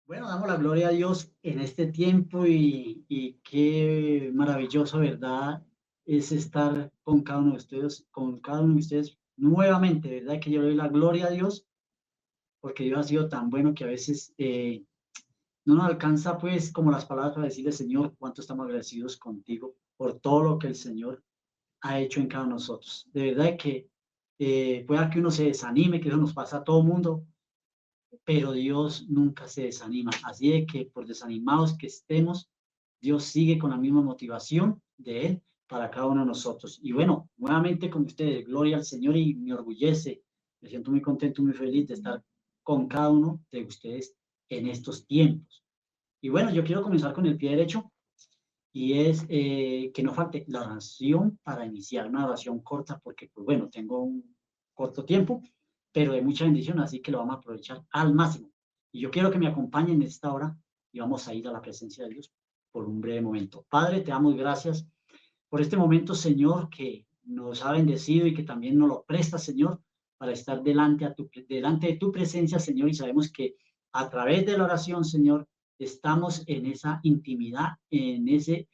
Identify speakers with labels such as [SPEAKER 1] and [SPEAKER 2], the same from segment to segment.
[SPEAKER 1] Bueno, damos la gloria a Dios en este tiempo y qué maravilloso, ¿verdad? Es estar con cada uno de ustedes nuevamente, ¿verdad? Que yo le doy la gloria a Dios porque Dios ha sido tan bueno que a veces no nos alcanza, pues, como las palabras para decirle, Señor, cuánto estamos agradecidos contigo por todo lo que el Señor ha hecho en cada uno de nosotros. De verdad que pueda que uno se desanime, que eso nos pasa a todo mundo, pero Dios nunca se desanima. Así de que por desanimados que estemos, Dios sigue con la misma motivación de Él para cada uno de nosotros. Y bueno, nuevamente con ustedes, gloria al Señor y me orgullece, me siento muy contento, muy feliz de estar con cada uno de ustedes en estos tiempos. Y bueno, yo quiero comenzar con el pie derecho y es que no falte la oración para iniciar, una oración corta porque, pues bueno, tengo un corto tiempo, pero de mucha bendición, así que lo vamos a aprovechar al máximo. Y yo quiero que me acompañen en esta hora y vamos a ir a la presencia de Dios por un breve momento. Padre, te damos gracias por este momento, Señor, que nos ha bendecido y que también nos lo presta, Señor, para estar delante de tu presencia, Señor, y sabemos que a través de la oración, Señor, estamos en esa intimidad, en ese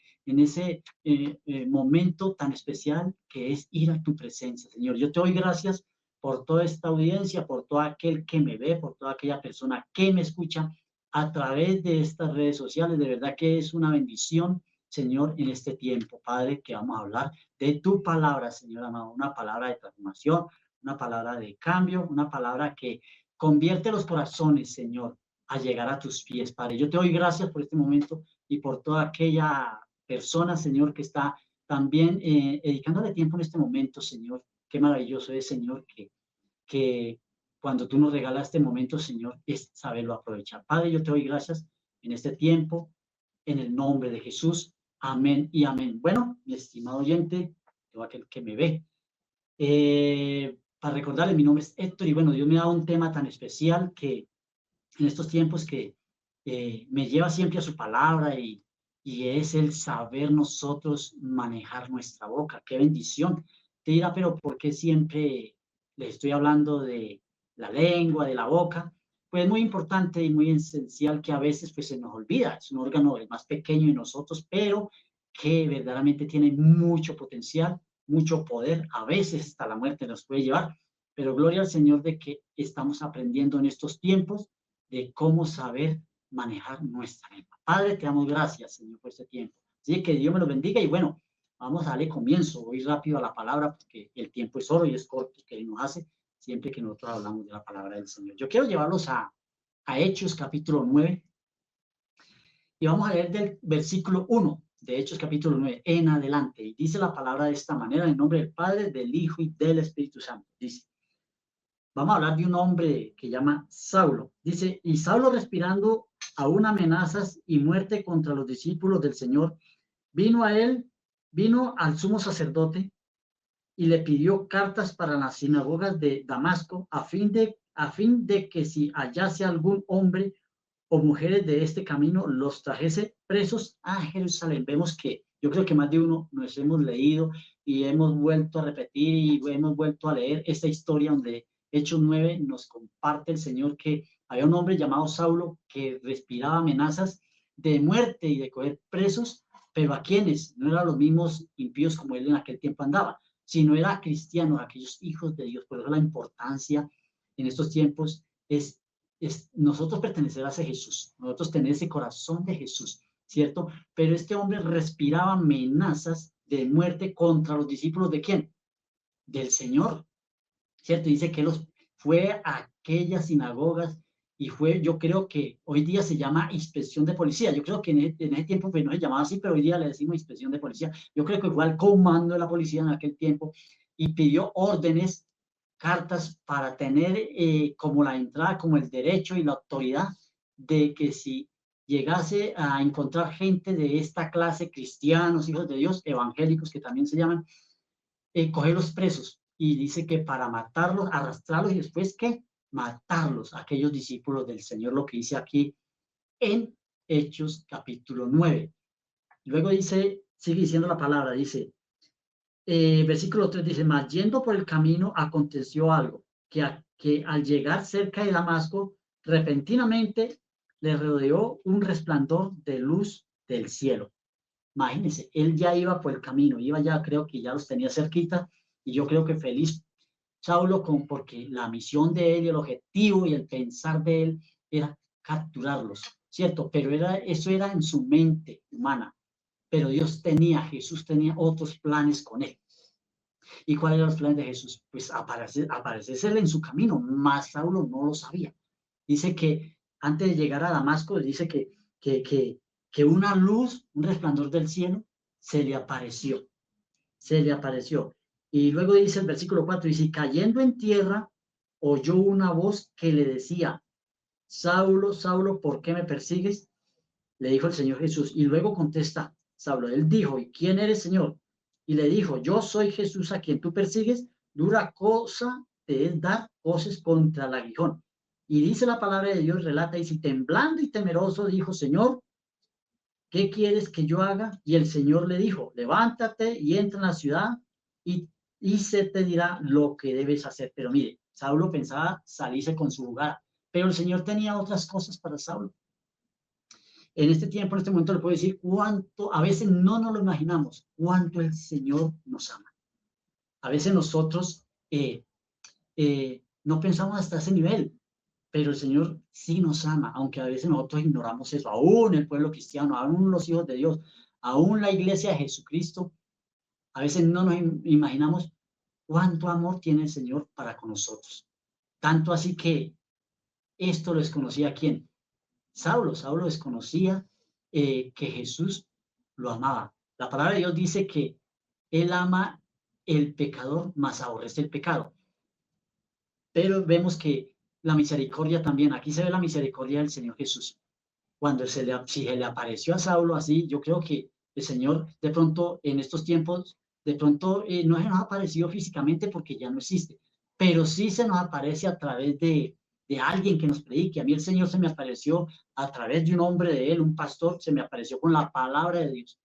[SPEAKER 1] momento tan especial que es ir a tu presencia, Señor. Yo te doy gracias por toda esta audiencia, por todo aquel que me ve, por toda aquella persona que me escucha a través de estas redes sociales. De verdad que es una bendición, Señor, en este tiempo, Padre, que vamos a hablar de tu palabra, Señor amado, una palabra de transformación, una palabra de cambio, una palabra que convierte los corazones, Señor, a llegar a tus pies, Padre. Yo te doy gracias por este momento y por toda aquella persona, Señor, que está también dedicándole tiempo en este momento, Señor. Qué maravilloso es, Señor, que cuando tú nos regalas este momento, Señor, es saberlo aprovechar. Padre, yo te doy gracias en este tiempo, en el nombre de Jesús. Amén y amén. Bueno, mi estimado oyente, todo aquel que me ve, para recordarle, mi nombre es Héctor y bueno, Dios me ha dado un tema tan especial que en estos tiempos que me lleva siempre a su palabra y es el saber nosotros manejar nuestra boca. Qué bendición. Te dirá, pero ¿por qué siempre les estoy hablando de la lengua, de la boca? Pues es muy importante y muy esencial que a veces pues se nos olvida. Es un órgano el más pequeño de nosotros, pero que verdaderamente tiene mucho potencial, mucho poder. A veces hasta la muerte nos puede llevar, pero gloria al Señor de que estamos aprendiendo en estos tiempos de cómo saber manejar nuestra lengua. Padre, te damos gracias, Señor, por este tiempo. Así que Dios me lo bendiga y bueno, vamos a darle comienzo. Voy rápido a la palabra porque el tiempo es oro y es corto que Él nos hace siempre que nosotros hablamos de la palabra del Señor. Yo quiero llevarlos a Hechos capítulo 9 y vamos a leer del versículo 1 de Hechos capítulo 9 en adelante. Y dice la palabra de esta manera, en el nombre del Padre, del Hijo y del Espíritu Santo. Dice, vamos a hablar de un hombre que llama Saulo. Dice, y Saulo respirando aún amenazas y muerte contra los discípulos del Señor, vino al sumo sacerdote y le pidió cartas para las sinagogas de Damasco a fin de que si hallase algún hombre o mujeres de este camino, los trajese presos a Jerusalén. Vemos que yo creo que más de uno nos hemos leído y hemos vuelto a repetir y hemos vuelto a leer esta historia donde Hechos 9 nos comparte el Señor que había un hombre llamado Saulo que respiraba amenazas de muerte y de coger presos, pero a quienes no eran los mismos impíos como él en aquel tiempo andaba, sino era cristianos, aquellos hijos de Dios. Por eso la importancia en estos tiempos es nosotros pertenecer a ese Jesús, nosotros tener ese corazón de Jesús, ¿cierto? Pero este hombre respiraba amenazas de muerte contra los discípulos de quién? Del Señor, ¿cierto? Dice que los fue a aquellas sinagogas y fue, yo creo que hoy día se llama inspección de policía. Yo creo que en ese tiempo pues, no se llamaba así, pero hoy día le decimos inspección de policía. Yo creo que fue al comando de la policía en aquel tiempo y pidió órdenes, cartas para tener como la entrada, como el derecho y la autoridad de que si llegase a encontrar gente de esta clase, cristianos, hijos de Dios, evangélicos que también se llaman, cogerlos presos. Y dice que para matarlos, arrastrarlos y después que matarlos, aquellos discípulos del Señor, lo que dice aquí en Hechos capítulo 9. Luego dice, sigue diciendo la palabra, dice, versículo 3 dice, mas yendo por el camino aconteció algo, que al llegar cerca de Damasco, repentinamente le rodeó un resplandor de luz del cielo. Imagínense, él ya iba por el camino, iba ya, creo que ya los tenía cerquita, y yo creo que feliz Saulo porque la misión de él y el objetivo y el pensar de él era capturarlos, ¿cierto? Pero eso era en su mente humana, pero Jesús tenía otros planes con él. ¿Y cuáles eran los planes de Jesús? Pues aparecerse en su camino, más Saulo no lo sabía. Dice que antes de llegar a Damasco, dice que una luz, un resplandor del cielo, se le apareció. Se le apareció. Y luego dice el versículo 4, dice, cayendo en tierra, oyó una voz que le decía, Saulo, Saulo, ¿por qué me persigues? Le dijo el Señor Jesús. Y luego contesta Saulo, él dijo, ¿y quién eres, Señor? Y le dijo, yo soy Jesús a quien tú persigues, dura cosa te es dar voces contra el aguijón. Y dice la palabra de Dios, relata, y si temblando y temeroso dijo, Señor, ¿qué quieres que yo haga? Y el Señor le dijo, levántate y entra en la ciudad y se te dirá lo que debes hacer. Pero mire, Saulo pensaba salirse con su lugar, pero el Señor tenía otras cosas para Saulo. En este tiempo, en este momento, le puedo decir cuánto, a veces no nos lo imaginamos, cuánto el Señor nos ama. A veces nosotros no pensamos hasta ese nivel, pero el Señor sí nos ama, aunque a veces nosotros ignoramos eso, aún el pueblo cristiano, aún los hijos de Dios, aún la iglesia de Jesucristo, a veces no nos imaginamos cuánto amor tiene el Señor para con nosotros. Tanto así que esto lo desconocía quién. Saulo desconocía que Jesús lo amaba. La palabra de Dios dice que él ama el pecador, mas aborrece el pecado. Pero vemos que la misericordia también, aquí se ve la misericordia del Señor Jesús. Cuando si se le apareció a Saulo así, yo creo que el Señor de pronto en estos tiempos, de pronto no se nos ha aparecido físicamente porque ya no existe, pero sí se nos aparece a través de alguien que nos predique. A mí el Señor se me apareció a través de un hombre de él, un pastor, se me apareció con la palabra de Dios.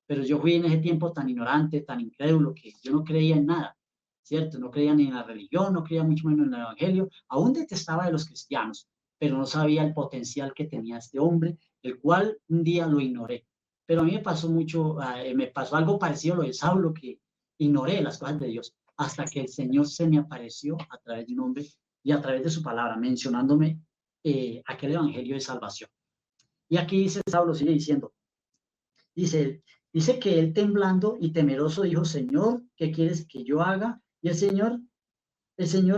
[SPEAKER 1] Pero yo fui en ese tiempo tan ignorante, tan incrédulo, que yo no creía en nada, ¿cierto? No creía ni en la religión, no creía mucho menos en el evangelio, aún detestaba de los cristianos, pero no sabía el potencial que tenía este hombre, el cual un día lo ignoré. Pero a mí me pasó algo parecido a lo de Saulo, que ignoré las cosas de Dios, hasta que el Señor se me apareció a través de un hombre y a través de su palabra, mencionándome aquel evangelio de salvación. Y aquí dice Saulo, sigue diciendo, dice que él temblando y temeroso dijo, Señor, ¿qué quieres que yo haga? Y el Señor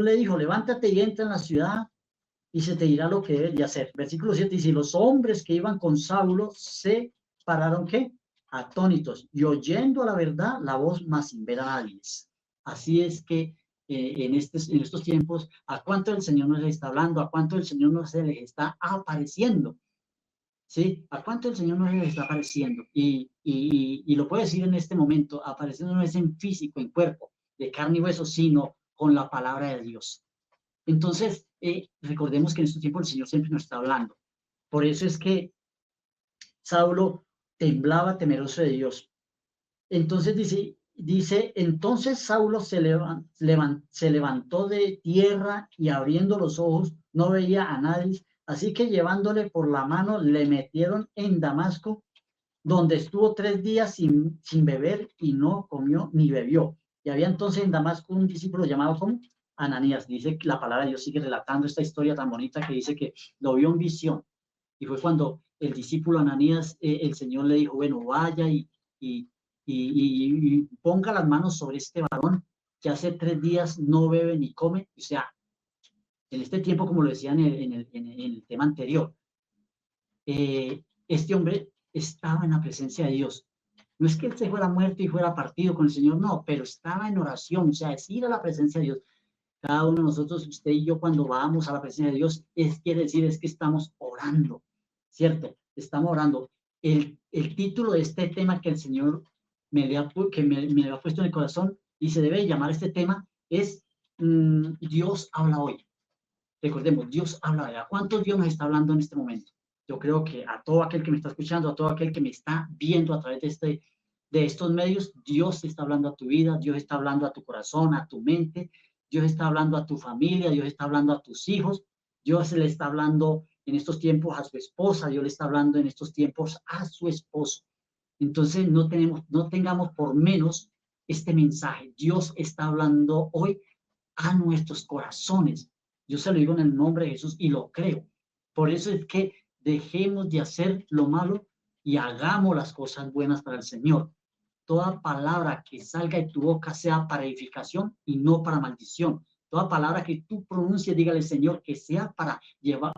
[SPEAKER 1] le dijo, levántate y entra en la ciudad y se te dirá lo que debes de hacer. Versículo 7 dice, los hombres que iban con Saulo se pararon, ¿qué? Atónitos, y oyendo la verdad, la voz, mas sin ver a nadie. Así es que en estos tiempos, ¿a cuánto el Señor nos está hablando? ¿A cuánto el Señor nos les está apareciendo? ¿Sí? ¿A cuánto el Señor nos está apareciendo? Y lo puedo decir en este momento, apareciendo no es en físico, en cuerpo, de carne y hueso, sino con la palabra de Dios. Entonces, recordemos que en estos tiempos el Señor siempre nos está hablando. Por eso es que Saulo temblaba temeroso de Dios. Entonces entonces Saulo se levantó de tierra y abriendo los ojos no veía a nadie. Así que llevándole por la mano le metieron en Damasco, donde estuvo 3 días sin beber y no comió ni bebió. Y había entonces en Damasco un discípulo llamado como Ananías. Dice que la palabra de Dios sigue relatando esta historia tan bonita que dice que lo vio en visión. Y fue cuando el discípulo Ananías, el Señor le dijo, bueno, vaya y ponga las manos sobre este varón que hace 3 días no bebe ni come. O sea, en este tiempo, como lo decían en el tema anterior, este hombre estaba en la presencia de Dios. No es que él se fuera muerto y fuera partido con el Señor, no, pero estaba en oración, o sea, es ir a la presencia de Dios. Cada uno de nosotros, usted y yo, cuando vamos a la presencia de Dios, quiere decir es que estamos orando, ¿cierto? Estamos orando. El título de este tema que el Señor me ha puesto en el corazón y se debe llamar este tema es Dios habla hoy. Recordemos, Dios habla hoy. ¿A cuántos Dios nos está hablando en este momento? Yo creo que a todo aquel que me está escuchando, a todo aquel que me está viendo a través de estos medios, Dios está hablando a tu vida, Dios está hablando a tu corazón, a tu mente, Dios está hablando a tu familia, Dios está hablando a tus hijos, Dios le está hablando en estos tiempos a su esposa, Dios le está hablando en estos tiempos a su esposo. Entonces no tengamos por menos este mensaje. Dios está hablando hoy a nuestros corazones. Yo se lo digo en el nombre de Jesús y lo creo. Por eso es que dejemos de hacer lo malo y hagamos las cosas buenas para el Señor. Toda palabra que salga de tu boca sea para edificación y no para maldición. Toda palabra que tú pronuncies, dígale al Señor, que sea para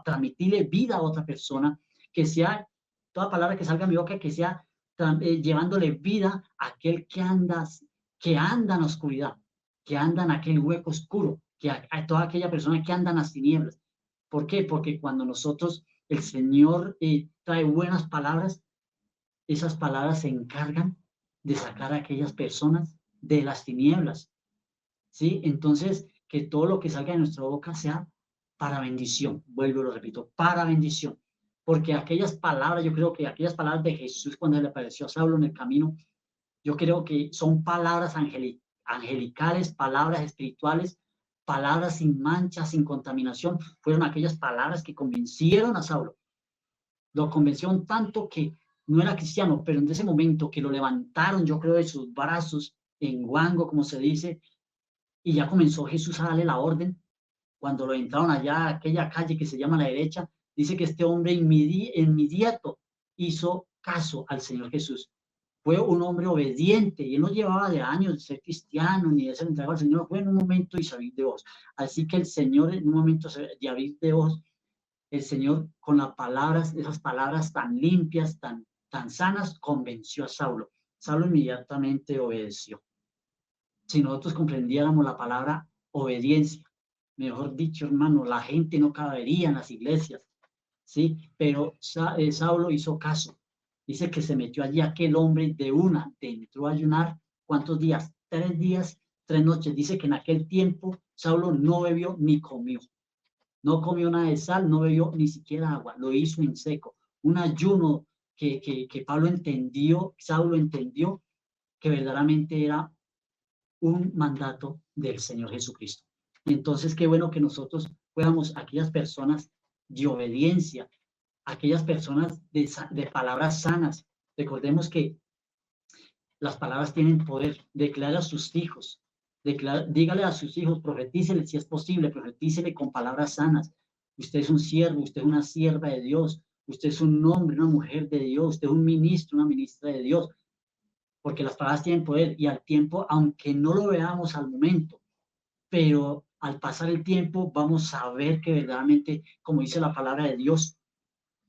[SPEAKER 1] transmitirle vida a otra persona, que sea, toda palabra que salga de mi boca, que sea llevándole vida a aquel que anda en la oscuridad, que anda en aquel hueco oscuro, que a toda aquella persona que anda en las tinieblas. ¿Por qué? Porque cuando nosotros, el Señor trae buenas palabras, esas palabras se encargan de sacar a aquellas personas de las tinieblas, ¿sí? Entonces, que todo lo que salga de nuestra boca sea para bendición, vuelvo y lo repito, para bendición, porque aquellas palabras, yo creo que aquellas palabras de Jesús cuando le apareció a Saulo en el camino, yo creo que son palabras angelicales, palabras espirituales, palabras sin mancha, sin contaminación, fueron aquellas palabras que convencieron a Saulo, lo convencieron tanto que no era cristiano, pero en ese momento que lo levantaron, yo creo, de sus brazos, en guango, como se dice, y ya comenzó Jesús a darle la orden, cuando lo entraron allá a aquella calle que se llama la derecha, dice que este hombre inmediato hizo caso al Señor Jesús. Fue un hombre obediente y él no llevaba de años de ser cristiano ni de ser entregado al Señor, fue en un momento y salir de vos. Así que el Señor en un momento de abrir de vos, el Señor con las palabras, esas palabras tan limpias, tan sanas, convenció a Saulo. Saulo inmediatamente obedeció. Si nosotros comprendiéramos la palabra obediencia, mejor dicho, hermano, la gente no cabería en las iglesias, ¿sí? Pero Saulo hizo caso. Dice que se metió allí aquel hombre de una, entró a ayunar, ¿cuántos días? 3 días, 3 noches. Dice que en aquel tiempo Saulo no bebió ni comió. No comió nada de sal, no bebió ni siquiera agua, lo hizo en seco. Un ayuno que Pablo entendió, Saulo entendió que verdaderamente era un mandato del Señor Jesucristo. Y entonces qué bueno que nosotros fuéramos aquellas personas de obediencia, aquellas personas de palabras sanas. Recordemos que las palabras tienen poder. Declara a sus hijos, dígale a sus hijos, profetícele si es posible, profetícele con palabras sanas. Usted es un siervo, usted es una sierva de Dios, usted es un hombre, una mujer de Dios, usted es un ministro, una ministra de Dios, porque las palabras tienen poder y al tiempo, aunque no lo veamos al momento, pero al pasar el tiempo vamos a ver que verdaderamente, como dice la palabra de Dios,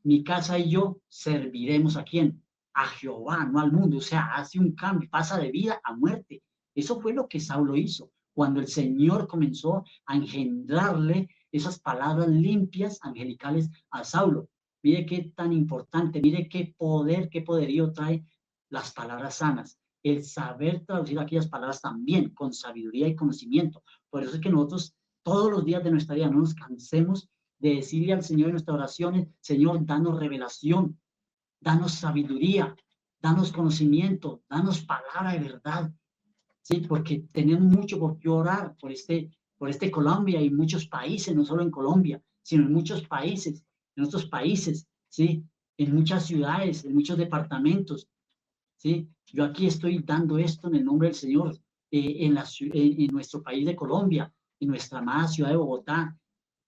[SPEAKER 1] mi casa y yo serviremos a quién, a Jehová, no al mundo. O sea, hace un cambio, pasa de vida a muerte. Eso fue lo que Saulo hizo cuando el Señor comenzó a engendrarle esas palabras limpias, angelicales a Saulo. Mire qué tan importante, mire qué poderío trae las palabras sanas. El saber traducir aquellas palabras también con sabiduría y conocimiento. Por eso es que nosotros todos los días de nuestra vida no nos cansemos de decirle al Señor en nuestras oraciones, Señor, danos revelación, danos sabiduría, danos conocimiento, danos palabra de verdad, ¿sí? Porque tenemos mucho por qué orar por este Colombia y muchos países, no solo en Colombia, sino en muchos países, en otros países, ¿sí? En muchas ciudades, en muchos departamentos, ¿sí? Yo aquí estoy dando esto en el nombre del Señor, en nuestro país de Colombia, en nuestra amada ciudad de Bogotá,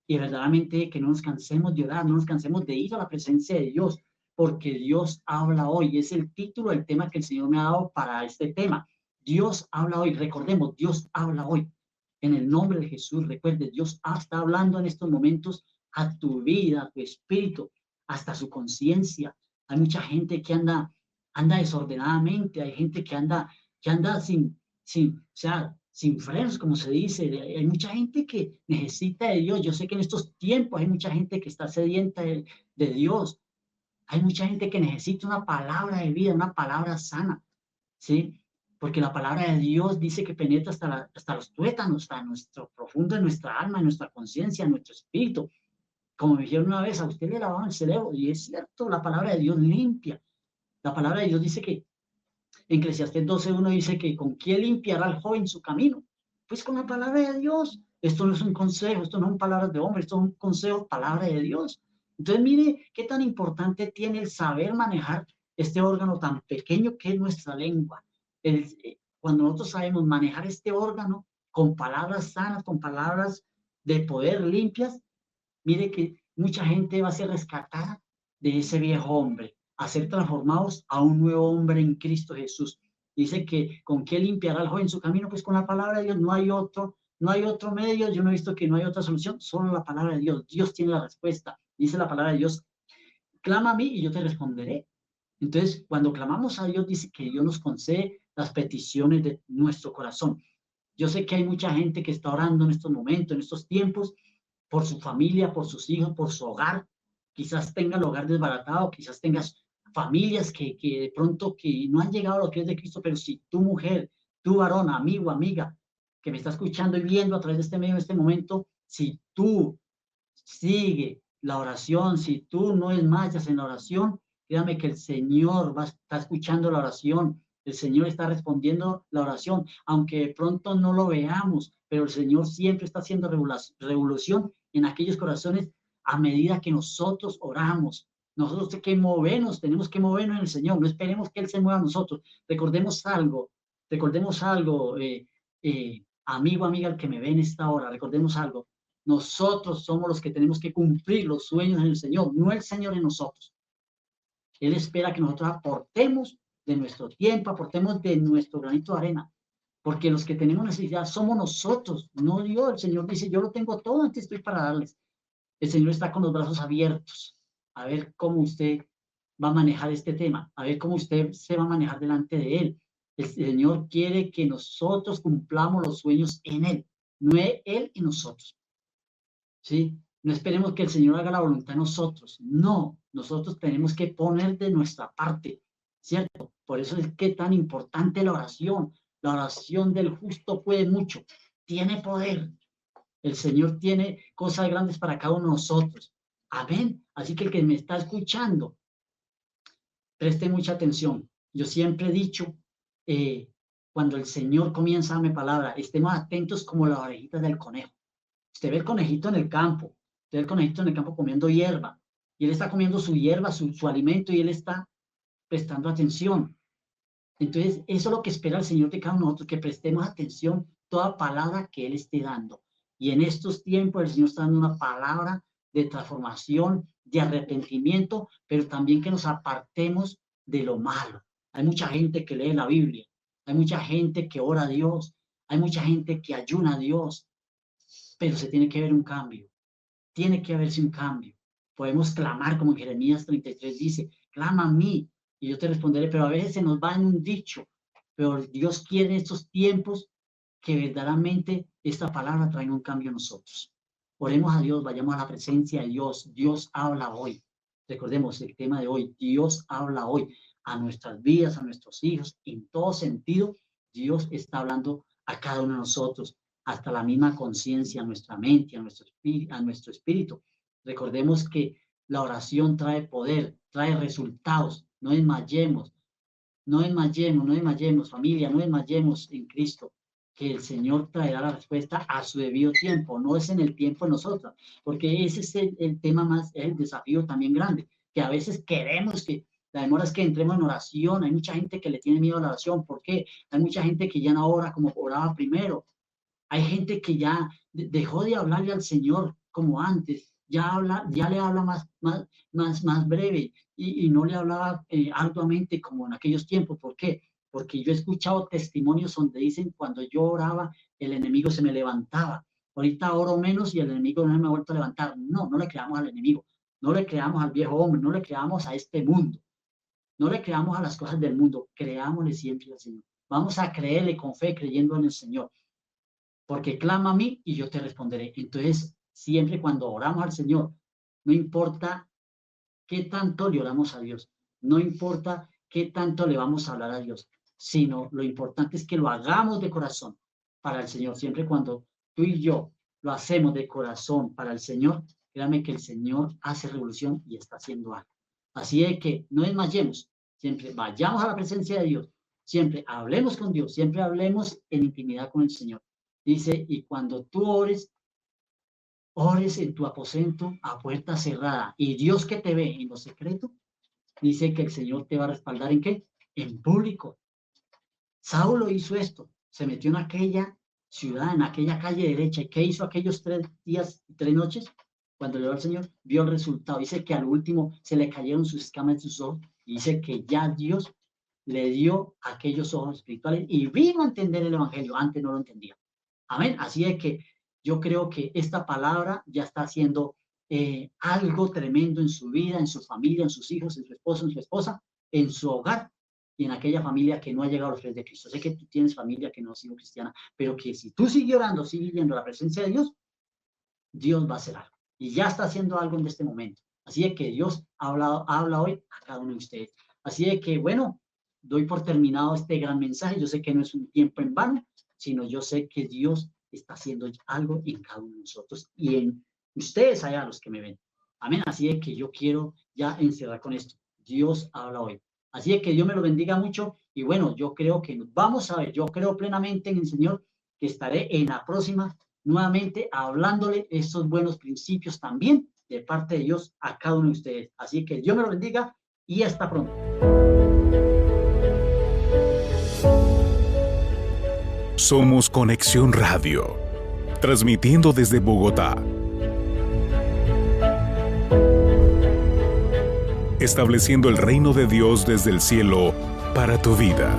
[SPEAKER 1] y verdaderamente que no nos cansemos de orar, no nos cansemos de ir a la presencia de Dios, porque Dios habla hoy. Es el título del tema que el Señor me ha dado para este tema. Dios habla hoy. Recordemos, Dios habla hoy. En el nombre de Jesús, recuerde, Dios está hablando en estos momentos a tu vida, a tu espíritu, hasta su conciencia. Hay mucha gente que anda desordenadamente, hay gente que anda o sea, sin frenos, como se dice. Hay mucha gente que necesita de Dios. Yo sé que en estos tiempos hay mucha gente que está sedienta de Dios. Hay mucha gente que necesita una palabra de vida, una palabra sana, ¿sí? Porque la palabra de Dios dice que penetra hasta los tuétanos, hasta nuestro profundo, en nuestra alma, en nuestra conciencia, en nuestro espíritu. Como me dijeron una vez, a usted le lavaban el cerebro, y es cierto, la palabra de Dios limpia. La palabra de Dios dice que en Eclesiastés 12:1 dice que ¿con quién limpiará al joven su camino? Pues con la palabra de Dios. Esto no es un consejo, esto no son palabras de hombre, esto es un consejo, palabra de Dios. Entonces, mire qué tan importante tiene el saber manejar este órgano tan pequeño que es nuestra lengua. Cuando nosotros sabemos manejar este órgano con palabras sanas, con palabras de poder limpias, mire que mucha gente va a ser rescatada de ese viejo hombre, a ser transformados a un nuevo hombre en Cristo Jesús. Dice que con qué limpiará el joven su camino, pues con la palabra de Dios. No hay otro medio. Yo no he visto que no hay otra solución, solo la palabra de Dios. Dios tiene la respuesta. Dice la palabra de Dios: clama a mí y yo te responderé. Entonces, cuando clamamos a Dios, dice que Dios nos concede las peticiones de nuestro corazón. Yo sé que hay mucha gente que está orando en estos momentos, en estos tiempos, por su familia, por sus hijos, por su hogar. Quizás tenga el hogar desbaratado, quizás tengas familias que de pronto que no han llegado a lo que es de Cristo, pero si tu mujer, tu varón, amigo, amiga, que me está escuchando y viendo a través de este medio, en este momento, si tú sigue la oración, si tú no desmayas en la oración, créame que el Señor está escuchando la oración, el Señor está respondiendo la oración, aunque de pronto no lo veamos, pero el Señor siempre está haciendo revolución en aquellos corazones a medida que nosotros oramos. Nosotros tenemos que movernos en el Señor, no esperemos que Él se mueva a nosotros. Recordemos algo, amigo, amiga, el que me ve en esta hora, recordemos algo. Nosotros somos los que tenemos que cumplir los sueños en el Señor, no el Señor en nosotros. Él espera que nosotros aportemos de nuestro tiempo, aportemos de nuestro granito de arena, porque los que tenemos necesidad somos nosotros, no Dios. El Señor dice: yo lo tengo todo, aquí estoy para darles. El Señor está con los brazos abiertos a ver cómo usted va a manejar este tema, a ver cómo usted se va a manejar delante de Él. El Señor quiere que nosotros cumplamos los sueños en Él, no Él en nosotros. ¿Sí? No esperemos que el Señor haga la voluntad de nosotros. No, nosotros tenemos que poner de nuestra parte, ¿cierto? Por eso es que es tan importante la oración. La oración del justo puede mucho, tiene poder. El Señor tiene cosas grandes para cada uno de nosotros. Amén. Así que el que me está escuchando, preste mucha atención. Yo siempre he dicho, cuando el Señor comienza a darme palabra, estemos atentos como las orejitas del conejo. Usted ve el conejito en el campo, usted ve el conejito en el campo comiendo hierba, y él está comiendo su hierba, su alimento, y él está prestando atención. Entonces, eso es lo que espera el Señor de cada uno de nosotros, que prestemos atención a toda palabra que Él esté dando. Y en estos tiempos el Señor está dando una palabra de transformación, de arrepentimiento, pero también que nos apartemos de lo malo. Hay mucha gente que lee la Biblia, hay mucha gente que ora a Dios, hay mucha gente que ayuna a Dios, pero se tiene que ver un cambio, tiene que haberse un cambio. Podemos clamar como en Jeremías 33 dice: clama a mí y yo te responderé, pero a veces se nos va en un dicho, pero Dios quiere en estos tiempos que verdaderamente esta palabra traiga un cambio en nosotros. Oremos a Dios, vayamos a la presencia de Dios. Dios habla hoy. Recordemos el tema de hoy: Dios habla hoy a nuestras vidas, a nuestros hijos, en todo sentido. Dios está hablando a cada uno de nosotros, hasta la misma conciencia, a nuestra mente, a nuestro espíritu. Recordemos que la oración trae poder, trae resultados. No desmayemos, no desmayemos, no desmayemos, familia, no desmayemos en Cristo, que el Señor traerá la respuesta a su debido tiempo, no es en el tiempo de nosotros, porque ese es el tema más, el desafío también grande, que a veces queremos que la demora es que entremos en oración. Hay mucha gente que le tiene miedo a la oración. ¿Por qué? Hay mucha gente que ya no ora como oraba primero. Hay gente que ya dejó de hablarle al Señor como antes, ya le habla más breve y no le hablaba arduamente como en aquellos tiempos. ¿Por qué? Porque yo he escuchado testimonios donde dicen: cuando yo oraba, el enemigo se me levantaba. Ahorita oro menos y el enemigo no me ha vuelto a levantar. No, no le creamos al enemigo, no le creamos al viejo hombre, no le creamos a este mundo, no le creamos a las cosas del mundo, creámosle siempre al Señor. Vamos a creerle con fe, creyendo en el Señor, porque clama a mí y yo te responderé. Entonces, siempre cuando oramos al Señor, no importa qué tanto le oramos a Dios, no importa qué tanto le vamos a hablar a Dios, sino lo importante es que lo hagamos de corazón para el Señor. Siempre cuando tú y yo lo hacemos de corazón para el Señor, créame que el Señor hace revolución y está haciendo algo. Así es que no desmayemos, siempre vayamos a la presencia de Dios, siempre hablemos con Dios, siempre hablemos en intimidad con el Señor. Dice: y cuando tú ores, ores en tu aposento a puerta cerrada y Dios que te ve en lo secreto, dice que el Señor te va a respaldar ¿en qué? En público. Saulo hizo esto, se metió en aquella ciudad, en aquella calle derecha. ¿Y qué hizo aquellos 3 días y 3 noches? Cuando le dio al Señor, vio el resultado. Dice que al último se le cayeron sus escamas de sus ojos. Y dice que ya Dios le dio aquellos ojos espirituales y vino a entender el Evangelio. Antes no lo entendía. Amén. Así es que yo creo que esta palabra ya está haciendo algo tremendo en su vida, en su familia, en sus hijos, en su esposo, en su esposa, en su hogar y en aquella familia que no ha llegado a los pies de Cristo. Sé que tú tienes familia que no ha sido cristiana, pero que si tú sigues orando, sigues viendo la presencia de Dios, Dios va a hacer algo. Y ya está haciendo algo en este momento. Así es que Dios habla hoy a cada uno de ustedes. Así es que, bueno, doy por terminado este gran mensaje. Yo sé que no es un tiempo en vano, sino yo sé que Dios está haciendo algo en cada uno de nosotros y en ustedes allá, los que me ven. Amén. Así es que yo quiero ya encerrar con esto. Dios habla hoy. Así es que Dios me lo bendiga mucho y bueno, yo creo que nos vamos a ver. Yo creo plenamente en el Señor que estaré en la próxima nuevamente hablándole estos buenos principios también de parte de Dios a cada uno de ustedes. Así que Dios me lo bendiga y hasta pronto.
[SPEAKER 2] Somos Conexión Radio, transmitiendo desde Bogotá. Estableciendo el reino de Dios desde el cielo para tu vida.